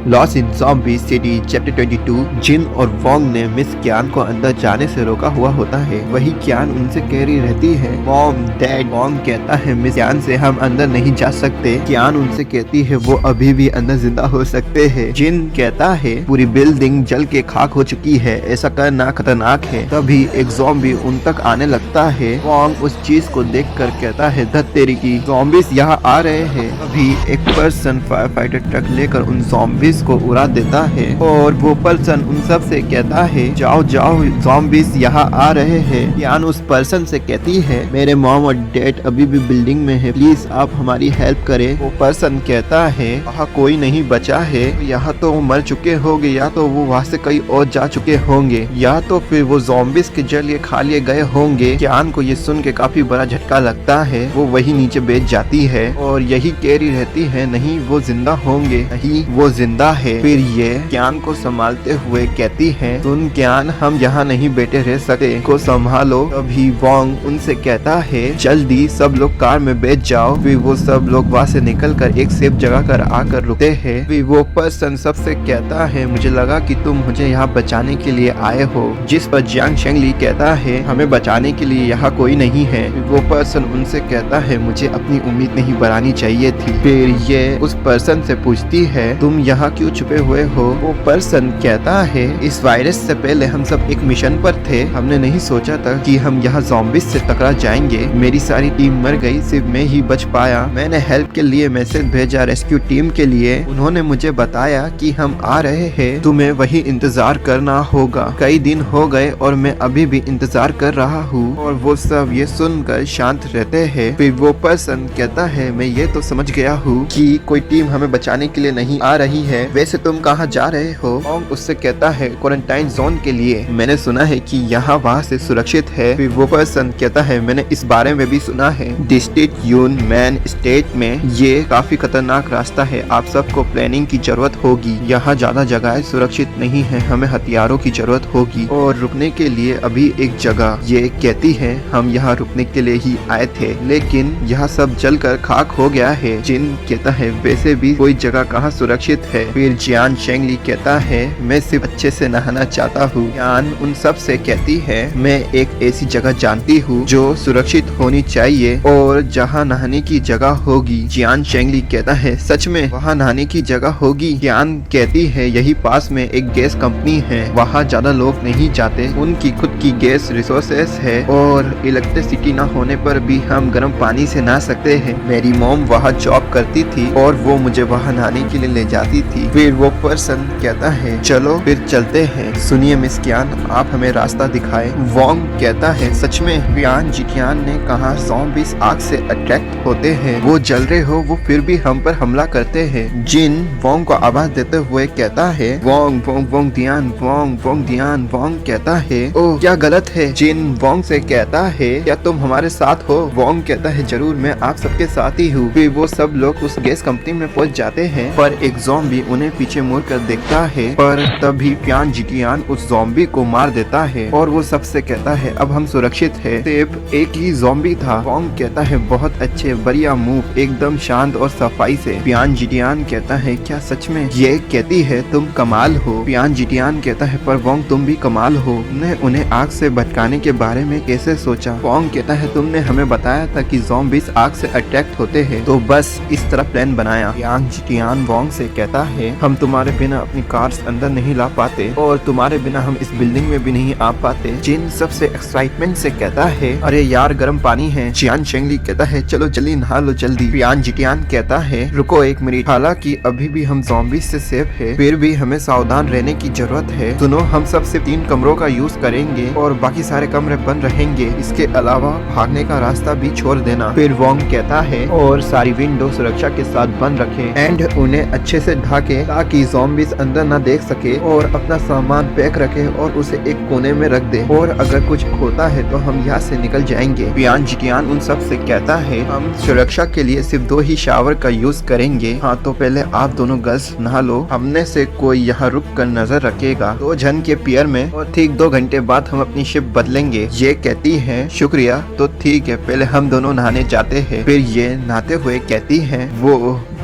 Loss in zombie city chapter 22। जिन और Wong ने miss क्यान को अंदर जाने से रोका हुआ होता है। वही क्यान उनसे कह रही रहती है मॉम डैड। वोंग कहता है मिस क्यान से हम अंदर नहीं जा सकते। क्यान उनसे कहती है वो अभी भी अंदर जिंदा हो सकते हैं। जिन कहता है पूरी बिल्डिंग जल के खाक हो चुकी है, ऐसा करना खतरनाक है। तभी एक ज़ॉम्बी उन तक आने लगता है। वोंग उस चीज को देखकर कहता है धत तेरी की, ज़ॉम्बीज यहाँ आ रहे हैं। अभी एक पर्सन फायर फाइटर ट्रक लेकर उन ज़ॉम्बीज को उड़ा देता है और वो पर्सन उन सब से कहता है जाओ जाओ ज़ॉम्बीज यहाँ आ रहे हैं। यान उस पर्सन से कहती है मेरे मॉम और डैड अभी भी बिल्डिंग में है, प्लीज आप हमारी हेल्प करें। वो पर्सन कहता है वहाँ कोई नहीं बचा है, यहाँ तो वो मर चुके होंगे या तो वो वहाँ से कहीं और जा चुके होंगे या तो फिर वो ज़ॉम्बीज के जरिए खा लिए गए होंगे। यान को ये सुन के काफी बड़ा झटका लगता है। वो वही नीचे बैठ जाती है और यही कह रही रहती है नहीं वो जिंदा होंगे, नहीं वो जिंदा है। फिर ये क्यान को संभालते हुए कहती है सुन क्यान हम यहाँ नहीं बैठे रह सकते, को संभालो। अभी वोंग उनसे कहता है जल्दी सब लोग कार में बैठ जाओ। फिर वो सब लोग वहाँ से निकलकर एक सेफ जगह कर आकर रुकते हैं। फिर वो पर्सन सबसे कहता है मुझे लगा कि तुम मुझे यहाँ बचाने के लिए आए हो। जिस पर जियांग शेंगली कहता है हमें बचाने के लिए यहाँ कोई नहीं है। वो पर्सन उनसे कहता है मुझे अपनी उम्मीद नहीं बढ़ानी चाहिए थी। फिर ये उस पर्सन से पूछती है तुम यहाँ क्यों छुपे हुए हो। वो पर्सन कहता है इस वायरस से पहले हम सब एक मिशन पर थे, हमने नहीं सोचा था कि हम यहाँ ज़ॉम्बीज से टकरा जाएंगे। मेरी सारी टीम मर गई, सिर्फ मैं ही बच पाया। मैंने हेल्प के लिए मैसेज भेजा रेस्क्यू टीम के लिए, उन्होंने मुझे बताया कि हम आ रहे हैं, तुम्हें वही इंतजार करना होगा। कई दिन हो गए और मैं अभी भी इंतजार कर रहा हूँ। और वो सब ये सुनकर शांत रहते हैं। फिर वो पर्सन कहता है मैं ये तो समझ गया हूँ कि कोई टीम हमें बचाने के लिए नहीं आ रही है, वैसे तुम कहाँ जा रहे हो। वोंग उससे कहता है क्वारंटाइन जोन के लिए, मैंने सुना है कि यहाँ वहाँ से सुरक्षित है। फिर वो पर्सन कहता है मैंने इस बारे में भी सुना है, डिस्ट्रिक्ट यून मैन स्टेट में ये काफी खतरनाक रास्ता है, आप सबको प्लानिंग की जरूरत होगी। यहाँ ज्यादा जगह सुरक्षित नहीं है, हमें हथियारों की जरूरत होगी और रुकने के लिए अभी एक जगह। ये कहती है हम यहाँ रुकने के लिए ही आए थे लेकिन यहाँ सब जलकर खाक हो गया है। जिन कहता है वैसे भी कोई जगह कहाँ सुरक्षित है। फिर जियांग शेंगली कहता है मैं सिर्फ अच्छे से नहाना चाहता हूँ। यान उन सब से कहती है मैं एक ऐसी जगह जानती हूँ जो सुरक्षित होनी चाहिए और जहाँ नहाने की जगह होगी। जियांग शेंगली कहता है सच में वहाँ नहाने की जगह होगी। यान कहती है यही पास में एक गैस कंपनी है, वहाँ ज्यादा लोग नहीं जाते, उनकी खुद की गैस रिसोर्सेस है और इलेक्ट्रिसिटी न होने पर भी हम गर्म पानी से नहा सकते हैं। मेरी मॉम वहाँ जॉब करती थी और वो मुझे वहाँ नहाने के लिए ले जाती थी। फिर वो पर्सन कहता है चलो फिर चलते हैं। सुनिए मिस क्यान आप हमें रास्ता दिखाए। वोंग कहता है सच में क्यान जिक्यान ने कहा ज़ॉम्बीज आग से अट्रैक्ट होते हैं, वो जल रहे हो वो फिर भी हम पर हमला करते हैं। जिन वोंग को आवाज देते हुए कहता है वोंग वोंग वोंग ध्यान, वोंग वोंग ध्यान। वोंग कहता है ओह क्या गलत है। जिन वोंग से कहता है क्या तुम हमारे साथ हो। वोंग कहता है जरूर मैं आप सबके साथ ही हूँ। फिर वो सब लोग उस गैस कंपनी में पहुंच जाते हैं पर एक ज़ॉम्बी उन्हें पीछे मुड़ कर देखता है पर तभी क्यान जिकियान उस ज़ॉम्बी को मार देता है और वो सबसे कहता है अब हम सुरक्षित है, सिर्फ एक ही ज़ॉम्बी था। वोंग कहता है बहुत अच्छे बढ़िया मूव, एकदम शांत और सफाई से। क्यान जिटियान कहता है क्या सच में। ये कहती है तुम कमाल हो। क्यान जिटियान कहता है पर वोंग तुम भी कमाल हो, तुमने उन्हें आग से भटकाने के बारे में कैसे सोचा। वोंग कहता है तुमने हमें बताया था कि ज़ॉम्बीज आग से अट्रैक्ट होते हैं तो बस इस तरह प्लान बनाया। यांग जिटियान वोंग से कहता है हम तुम्हारे बिना अपनी कार्स अंदर नहीं ला पाते और तुम्हारे बिना हम इस बिल्डिंग में भी नहीं आ पाते। जिन सबसे एक्साइटमेंट से कहता है अरे यार गर्म पानी है। जियांग शेंगली कहता है चलो जल्दी नहा लो जल्दी। यांग जिटियान कहता है रुको एक मिनट, हालांकि अभी भी हम ज़ॉम्बीज से सेफ है फिर भी हमें सावधान रहने की जरूरत है। सुनो हम सब सिर्फ 3 कमरों का यूज करेंगे और बाकी सारे कमरे बंद रहेंगे, इसके अलावा भागने का रास्ता भी छोड़ देना। फिर वोंग कहता है और सारी विंडो सुरक्षा के साथ बंद रखें एंड उन्हें अच्छे से ढके ताकि ज़ॉम्बीज अंदर न देख सके और अपना सामान पैक रखे और उसे एक कोने में रख दे और अगर कुछ होता है तो हम यहाँ से निकल जाएंगे। जियांग जिटियान उन सब से कहता है हम सुरक्षा के लिए सिर्फ 2 ही शावर का यूज करेंगे। हाँ तो पहले आप दोनों गर्ल्स नहा लो, हमने से कोई यहाँ रुक कर नजर रखेगा 2 जन के पियर में और ठीक 2 घंटे बाद हम अपनी शिप बदलेंगे। ये कहती है शुक्रिया, तो ठीक है पहले हम दोनों नहाने जाते हैं। फिर ये नहाते हुए कहती है वो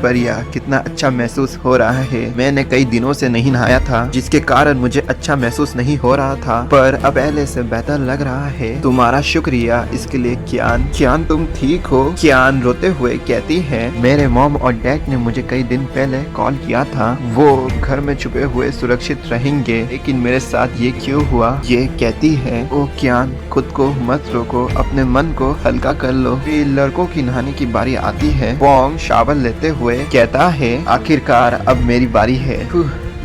पर यह कितना अच्छा महसूस हो रहा है। मैंने कई दिनों से नहीं नहाया था, जिसके कारण मुझे अच्छा महसूस नहीं हो रहा था, पर अब पहले से बेहतर लग रहा है। तुम्हारा शुक्रिया इसके लिए कियान। कियान तुम ठीक हो? कियान रोते हुए कहती है, मेरे मॉम और डैड ने मुझे कई दिन पहले कॉल किया था। वो घर में छुपे हुए सुरक्षित रहेंगे, लेकिन मेरे साथ ये क्यों हुआ? ये कहती है, ओ कियान खुद को मत रोको, अपने मन को हल्का कर लो। फिर लड़कों की नहाने की बारी आती है। वोंग शावर लेते हुए कहता है, आखिरकार अब मेरी बारी है।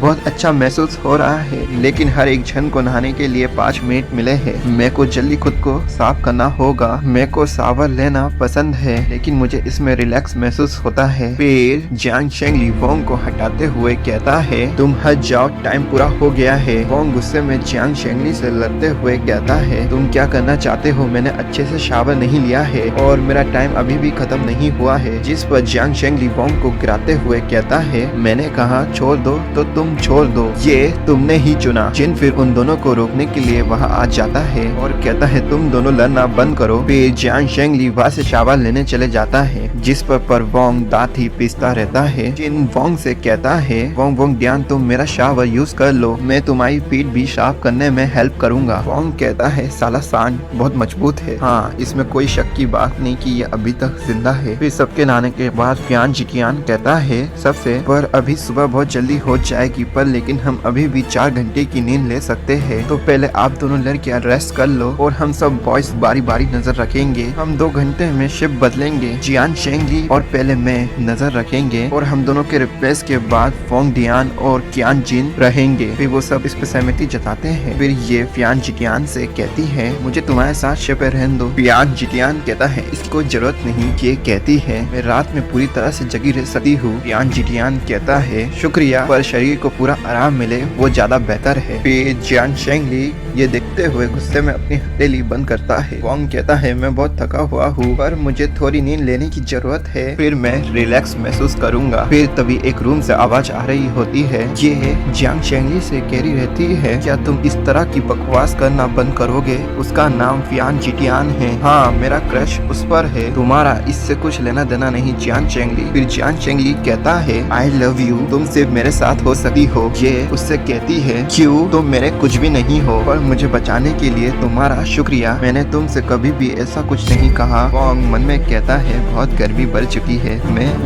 बहुत अच्छा महसूस हो रहा है, लेकिन हर एक जन को नहाने के लिए 5 मिनट मिले हैं। मेरे को जल्दी खुद को साफ करना होगा। मेरे को शावर लेना पसंद है, लेकिन मुझे इसमें रिलैक्स महसूस होता है। फिर जियांग शेंगली वोंग को हटाते हुए कहता है, तुम हट जाओ, टाइम पूरा हो गया है। वोंग गुस्से में जियांग शेंगली से लड़ते हुए कहता है, तुम क्या करना चाहते हो? मैंने अच्छे से शावर नहीं लिया है और मेरा टाइम अभी भी खत्म नहीं हुआ है। जिस पर जियांग शेंगली वोंग को गिराते हुए कहता है, मैंने कहा छोड़ दो तो तुम छोड़ दो, ये तुमने ही चुना। जिन फिर उन दोनों को रोकने के लिए वहाँ आ जाता है और कहता है, तुम दोनों लड़ना बंद करो। फिर जियांग शेंगली वहाँ से शावर लेने चले जाता है, जिस पर वोंग दांत ही पीसता रहता है। जिन वोंग से कहता है, वोंग ध्यान, तुम मेरा शावर यूज कर लो, मैं तुम्हारी पीठ भी साफ करने में हेल्प करूंगा। वोंग कहता है, साला सांड बहुत मजबूत है। हाँ, इसमें कोई शक की बात नहीं कि ये अभी तक जिंदा है। फिर सबके नहाने के बाद फियान जिकियान कहता है सबसे, पर अभी सुबह बहुत जल्दी हो जाएगी, पर लेकिन हम अभी भी 4 घंटे की नींद ले सकते हैं। तो पहले आप दोनों लड़कियां रेस्ट कर लो और हम सब बॉयज बारी बारी नजर रखेंगे। हम 2 घंटे में शिप बदलेंगे। जियान शेंगली और पहले मैं नजर रखेंगे और हम दोनों के रिप्लेस के बाद फोंग डियान और कियान जिन रहेंगे। फिर वो सब इस पे सहमति जताते हैं। फिर ये फियान जिकियान से कहती है, मुझे तुम्हारे साथ शिप पे रहने दो। फियान जिकियान कहता है, इसकी कोई जरूरत नहीं। ये कहती है, मैं रात में पूरी तरह से जगी रह सकती हूँ। फियान जिकियान कहता है, शुक्रिया, पर शरीर को पूरा आराम मिले वो ज्यादा बेहतर है। फिर जियान शेंगली ये देखते हुए गुस्से में अपनी हथेली बंद करता है। वोंग कहता है, मैं बहुत थका हुआ हूँ, पर मुझे थोड़ी नींद लेने की जरूरत है, फिर मैं रिलैक्स महसूस करूंगा। फिर तभी एक रूम से आवाज आ रही होती है। ये जियांग शेंगली से कह रही रहती है, क्या तुम इस तरह की बकवास करना बंद करोगे? उसका नाम फियान जिटियान है। हाँ, मेरा क्रश उस पर है, तुम्हारा इससे कुछ लेना देना नहीं जियांग शेंगली। फिर जियांग शेंगली कहता है, आई लव यू, तुम सिर्फ मेरे साथ हो सकती हो। ये उससे कहती है, क्यों? तुम मेरे कुछ भी नहीं हो, पर मुझे बचाने के लिए तुम्हारा शुक्रिया। मैंने तुमसे कभी भी ऐसा कुछ नहीं कहा। वोंग मन में कहता है, बहुत गर्मी बढ़ चुकी है,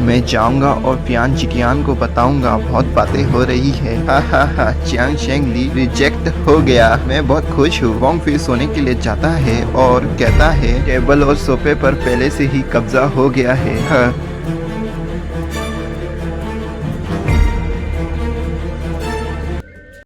मैं जाऊंगा और फियान जिटियान को बताऊंगा, बहुत बातें हो रही है। हा हा हा, जियांग शेंगली रिजेक्ट हो गया, मैं बहुत खुश हूँ। वोंग फिर सोने के लिए जाता है और कहता है, टेबल और सोफे पर पहले से ही कब्जा हो गया है।